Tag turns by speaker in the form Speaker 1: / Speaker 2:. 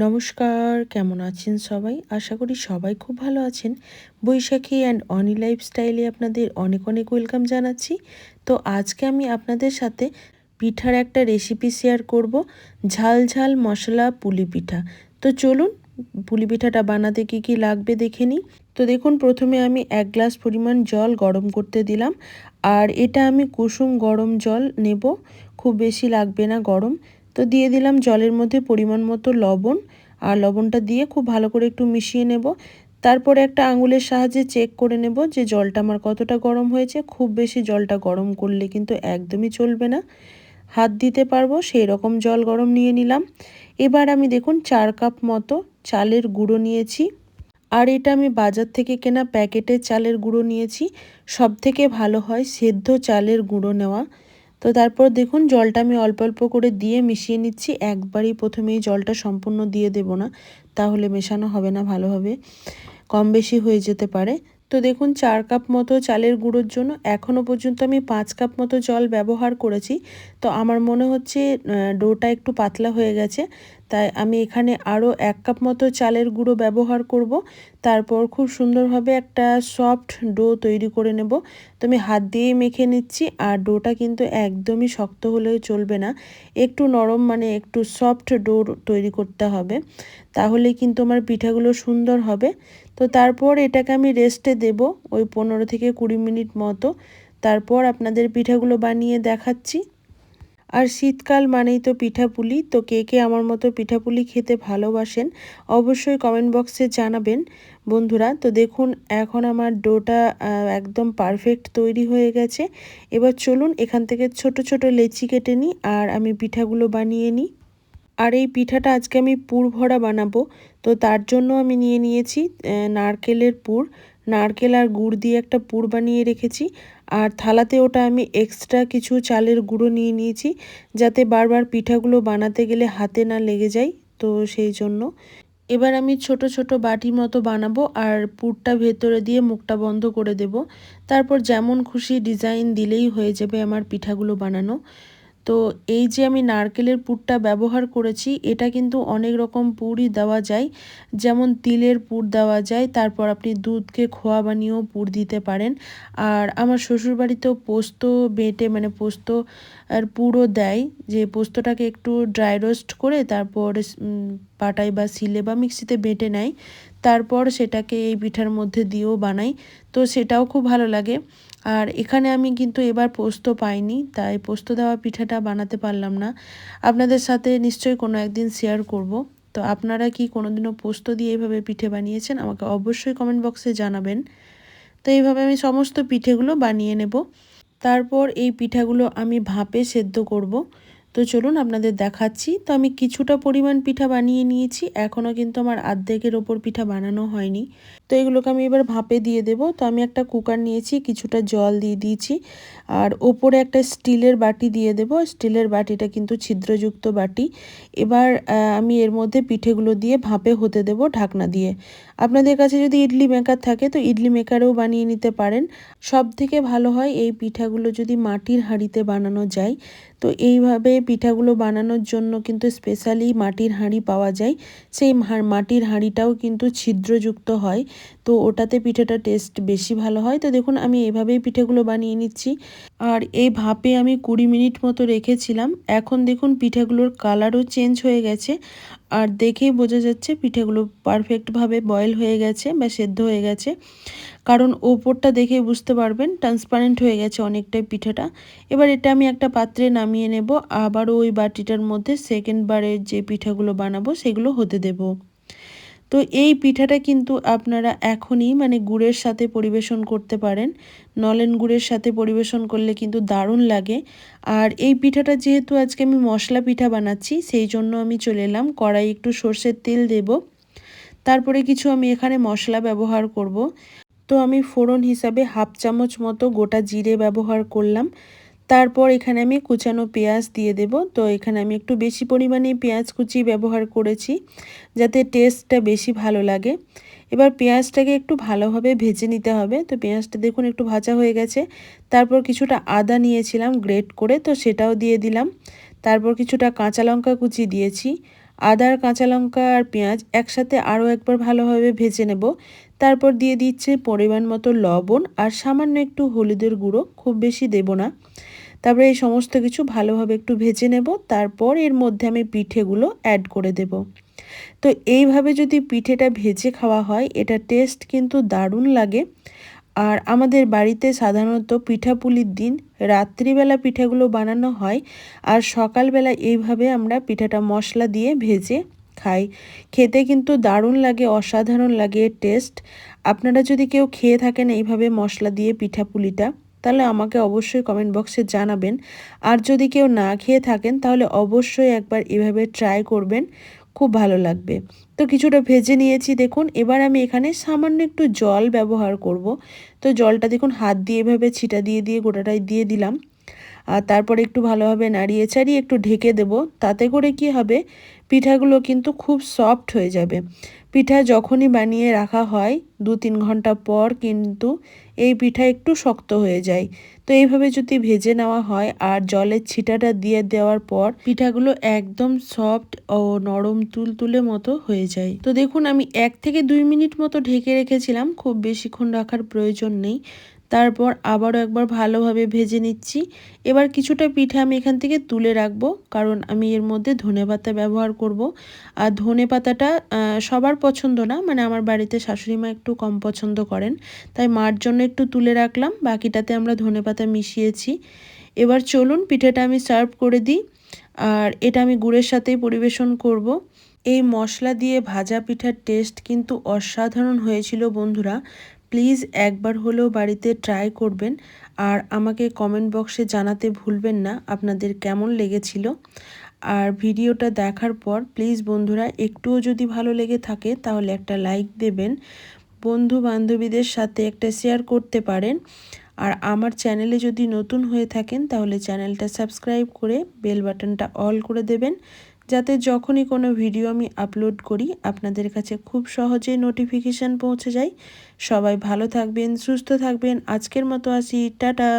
Speaker 1: নমস্কার, কেমন আছেন সবাই? আশা করি সবাই খুব ভালো আছেন। বৈশাখী অ্যান্ড অনি লাইফস্টাইলে আপনাদের অনেক অনেক ওয়েলকাম জানাচ্ছি। তো আজকে আমি আপনাদের সাথে পিঠার একটা রেসিপি শেয়ার করব, ঝাল ঝাল মশলা পুলি পিঠা। তো চলুন পুলি পিঠাটা বানাতে কী কী লাগবে দেখে নিই। তো দেখুন, প্রথমে আমি 1 গ্লাস পরিমাণ জল গরম করতে দিলাম। আর এটা আমি কুসুম গরম জল নেব, খুব বেশি লাগবে না গরম। তো দিয়ে দিলাম জলের মধ্যে পরিমাণ মতো লবণ, আর লবণটা দিয়ে খুব ভালো করে একটু মিশিয়ে নেব। তারপরে একটা আঙুলের সাহায্যে চেক করে নেব যে জলটা আমার কতটা গরম হয়েছে। খুব বেশি জলটা গরম করলে কিন্তু একদমই চলবে না, হাত দিতে পারবো সেই রকম জল গরম নিয়ে নিলাম। এবার আমি দেখুন 4 কাপ মতো চালের গুঁড়ো নিয়েছি। আর এটা আমি বাজার থেকে কেনা প্যাকেটের চালের গুঁড়ো নিয়েছি। সব থেকে ভালো হয় সেদ্ধ চালের গুঁড়ো নেওয়া। তো তারপর দেখুন জলটা আমি অল্প অল্প করে দিয়ে মিশিয়ে নিচ্ছি। একবারই প্রথমেই জলটা সম্পূর্ণ দিয়ে দেব না, তাহলে মেশানো হবে না ভালোভাবে, কম বেশি হয়ে যেতে পারে। তো দেখুন 4 কাপ মতো চালের গুঁড়োর জন্য এখনও পর্যন্ত আমি 5 কাপ মতো জল ব্যবহার করেছি। তো আমার মনে হচ্ছে ডোটা একটু পাতলা হয়ে গেছে, তাই আমি এখানে আরও 1 কাপ মতো চালের গুঁড়ো ব্যবহার করব। তারপর খুব সুন্দরভাবে একটা সফট ডো তৈরি করে নেব। তো আমি হাত দিয়েই মেখে নিচ্ছি। আর ডোটা কিন্তু একদমই শক্ত হলেও চলবে না, একটু নরম মানে একটু সফট ডো তৈরি করতে হবে, তাহলেই কিন্তু আমার পিঠাগুলো সুন্দর হবে। তো তারপর এটাকে আমি রেস্টে দেব ওই 15 থেকে 20 মিনিট মতো। তারপর আপনাদের পিঠাগুলো বানিয়ে দেখাচ্ছি। আর শীতকাল মানেই তো পিঠাপুলি। তো কে কে আমার মতো পিঠাপুলি খেতে ভালোবাসেন অবশ্যই কমেন্ট বক্সে জানাবেন বন্ধুরা। তো দেখুন এখন আমার ডোটা একদম পারফেক্ট তৈরি হয়ে গেছে। এবার চলুন এখান থেকে ছোট ছোট লেচি কেটে নিই আর আমি পিঠাগুলো বানিয়ে নিই। আর এই পিঠাটা আজকে আমি পুর ভরা বানাবো। তো তার জন্য আমি নিয়ে নিয়েছি নারকেলের পুর। নারকেল আর গুড় দিয়ে একটা পুর বানিয়ে রেখেছি। আর থালাতে ওটা আমি এক্সট্রা কিছু চালের গুঁড়ো নিয়ে নিয়েছি, যাতে বারবার পিঠাগুলো বানাতে গেলে হাতে না লেগে যায়। তো সেই জন্য এবার আমি ছোট ছোট বাটি মতো বানাবো আর পুরটা ভেতরে দিয়ে মুখটা বন্ধ করে দেব। তারপর যেমন খুশি ডিজাইন দিলেই হয়ে যাবে আমার পিঠাগুলো বানানো। তো এই যে আমি নারকেলের পুরটা ব্যবহার করেছি, এটা কিন্তু অনেক রকম পুরই দেওয়া যায়, যেমন তিলের পুর দেওয়া যায়, তারপর আপনি দুধকে খোয়া বানিয়েও পুর দিতে পারেন। আর আমার শ্বশুরবাড়িতেও পোস্ত বেটে মানে পোস্ত আর পুরও দেয়, যে পোস্তটাকে একটু ড্রাই রোস্ট করে তারপর পাটায় বা শিলে বা মিক্সিতে বেটে নেয়, তারপর সেটাকে এই পিঠার মধ্যে দিয়েও বানাই। তো সেটাও খুব ভালো লাগে। আর এখানে আমি কিন্তু এবার পোস্ত পাইনি, তাই পোস্ত দেওয়া পিঠাটা বানাতে পারলাম না। আপনাদের সাথে নিশ্চয়ই কোনো একদিন শেয়ার করব। তো আপনারা কি কোনোদিনও পোস্ত দিয়ে এভাবে পিঠে বানিয়েছেন? আমাকে অবশ্যই কমেন্ট বক্সে জানাবেন। তো এইভাবে আমি সমস্ত পিঠেগুলো বানিয়ে নেব। তারপর এই পিঠাগুলো আমি ভাপে সেদ্ধ করব। তো চলুন আপনাদের দেখাচ্ছি। তো আমি কিছুটা পরিমাণ পিঠা বানিয়ে নিয়েছি, এখনও কিন্তু আমার অর্ধেকের ওপর পিঠা বানানো হয়নি। তো এগুলোকে আমি এবার ভাপে দিয়ে দেব। তো আমি একটা কুকার নিয়েছি, কিছুটা জল দিয়ে দিয়েছি, আর ওপরে একটা স্টিলের বাটি দিয়ে দেব। স্টিলের বাটিটা কিন্তু ছিদ্রযুক্ত বাটি। এবার আমি এর মধ্যে পিঠেগুলো দিয়ে ভাপে হতে দেব ঢাকনা দিয়ে। আপনাদের কাছে যদি ইডলি মেকার থাকে তো ইডলি মেকারেও বানিয়ে নিতে পারেন। সব থেকে ভালো হয় এই পিঠাগুলো যদি মাটির হাঁড়িতে বানানো যায়। তো এইভাবে পিঠাগুলো বানানোর জন্য কিন্তু স্পেশালি মাটির হাঁড়ি পাওয়া যায়। সেই মাটির হাঁড়িটাও কিন্তু ছিদ্রযুক্ত হয়, তো ওটাতে পিঠাটা টেস্ট বেশি ভালো হয়। তো দেখুন আমি এভাবেই পিঠেগুলো বানিয়ে নিচ্ছি। আর এই ভাপে আমি 20 মিনিট মতো রেখেছিলাম। এখন দেখুন পিঠাগুলোর কালারও চেঞ্জ হয়ে গেছে, আর দেখেই বোঝা যাচ্ছে পিঠেগুলো পারফেক্টভাবে বয়েল হয়ে গেছে বা সেদ্ধ হয়ে গেছে। কারণ ওপরটা দেখে বুঝতে পারবেন ট্রান্সপারেন্ট হয়ে গেছে অনেকটাই পিঠাটা। এবার এটা আমি একটা পাত্রে নামিয়ে নেব। আবারও ওই বাটিটার মধ্যে সেকেন্ড বারের যে পিঠাগুলো বানাবো সেগুলো হতে দেব। তো এই পিঠাটা কিন্তু আপনারা এখনই মানে গুড়ের সাথে পরিবেশন করতে পারেন। নলেন গুড়ের সাথে পরিবেশন করলে কিন্তু দারুণ লাগে। আর এই পিঠাটা যেহেতু আজকে আমি মশলা পিঠা বানাচ্ছি, সেই জন্য আমি চলে এলাম কড়াই একটু সর্ষের তেল দেব। তারপরে কিছু আমি এখানে মশলা ব্যবহার করব। তো আমি ফোড়ন হিসাবে 1/2 চামচ মতো গোটা জিরে ব্যবহার করলাম। তারপর এখানে আমি কুচানো পেঁয়াজ দিয়ে দেব। তো এখানে আমি একটু বেশি পরিমাণে পেঁয়াজ কুচি ব্যবহার করেছি, যাতে টেস্টটা বেশি ভালো লাগে। এবার পেঁয়াজটাকে একটু ভালোভাবে ভেজে নিতে হবে। তো পেঁয়াজটা দেখুন একটু ভাজা হয়ে গেছে। তারপর কিছুটা আদা নিয়েছিলাম গ্রেট করে, তো সেটাও দিয়ে দিলাম। তারপর কিছুটা কাঁচা লঙ্কা কুচি দিয়েছি। আদা আর কাঁচা লঙ্কা আর পেঁয়াজ একসাথে আরও একবার ভালোভাবে ভেজে নেব। তারপর দিয়ে দিচ্ছি পরিমাণ মতো লবণ আর সামান্য একটু হলুদের গুঁড়ো, খুব বেশি দেব না। তারপরে এই সমস্ত কিছু ভালোভাবে একটু ভেজে নেব। তারপর এর মধ্যে আমি পিঠেগুলো অ্যাড করে দেব। তো এইভাবে যদি পিঠেটা ভেজে খাওয়া হয় এটা টেস্ট কিন্তু দারুণ লাগে। আর আমাদের বাড়িতে সাধারণত পিঠাপুলির দিন রাত্রিবেলা পিঠাগুলো বানানো হয়, আর সকালবেলা এইভাবে আমরা পিঠাটা মশলা দিয়ে ভেজে খাই। খেতে কিন্তু দারুণ লাগে, অসাধারণ লাগে টেস্ট। আপনারা যদি কেউ খেয়ে থাকেন এইভাবে মশলা দিয়ে পিঠাপুলিটা, তাহলে আমাকে অবশ্যই কমেন্ট বক্সে জানাবেন। আর যদি কেউ না খেয়ে থাকেন তাহলে অবশ্যই একবার এভাবে ট্রাই করবেন, খুব ভালো লাগবে। তো কিছুটা ভেজে নিয়েছি দেখুন। এবার আমি এখানে সামান্য একটু জল ব্যবহার করব। তো জলটা দেখুন হাত দিয়ে এভাবে ছিটা দিয়ে দিয়ে গোটাটাই দিয়ে দিলাম। আর তারপরে একটু ভালোভাবে নাড়িয়ে চাড়িয়ে একটু ঢেকে দেব। তাতে করে কি হবে, পিঠাগুলো কিন্তু খুব সফট হয়ে যাবে। পিঠা যখনই বানিয়ে রাখা হয় 2-3 ঘন্টা পর কিন্তু এই পিঠা একটু শক্ত হয়ে যায়। তো এইভাবে যদি ভেজে নেওয়া হয় আর জলের ছিটাটা দিয়ে দেওয়ার পর পিঠাগুলো একদম সফট ও নরম তুলতুলে মতো হয়ে যায়। তো দেখুন আমি 1 থেকে 2 মিনিট মতো ঢেকে রেখেছিলাম, খুব বেশিক্ষণ রাখার প্রয়োজন নেই। তারপর আবারও একবার ভালোভাবে ভেজে নিচ্ছি। এবার কিছুটা পিঠা আমি এখান থেকে তুলে রাখবো, কারণ আমি এর মধ্যে ধনেপাতা ব্যবহার করব। আর ধনেপাতাটা সবার পছন্দ না, মানে আমার বাড়িতে শাশুড়ি মা একটু কম পছন্দ করেন, তাই মার জন্য একটু তুলে রাখলাম, বাকিটাতে আমরা ধনেপাতা মিশিয়েছি। এবার চলুন পিঠাটা আমি সার্ভ করে দিই। আর এটা আমি গুড়ের সাথেই পরিবেশন করব। এই মশলা দিয়ে ভাজা পিঠার টেস্ট কিন্তু অসাধারণ হয়েছিল বন্ধুরা। প্লিজ একবার হলেও বাড়িতে ট্রাই করবেন, আর আমাকে কমেন্ট বক্সে জানাতে ভুলবেন না আপনাদের কেমন লেগেছিল। আর ভিডিওটা দেখার পর প্লিজ বন্ধুরা একটুও যদি ভালো লেগে থাকে তাহলে একটা লাইক দেবেন, বন্ধু বান্ধবীদের সাথে একটা শেয়ার করতে পারেন। আর আমার চ্যানেলে যদি নতুন হয়ে থাকেন তাহলে চ্যানেলটা সাবস্ক্রাইব করে বেল বাটনটা অল করে দেবেন, যাতে যখনই কোনো ভিডিও আমি আপলোড করি আপনাদের কাছে খুব সহজেই নোটিফিকেশান পৌঁছে যায়। সবাই ভালো থাকবেন, সুস্থ থাকবেন। আজকের মতো আসি, টাটা।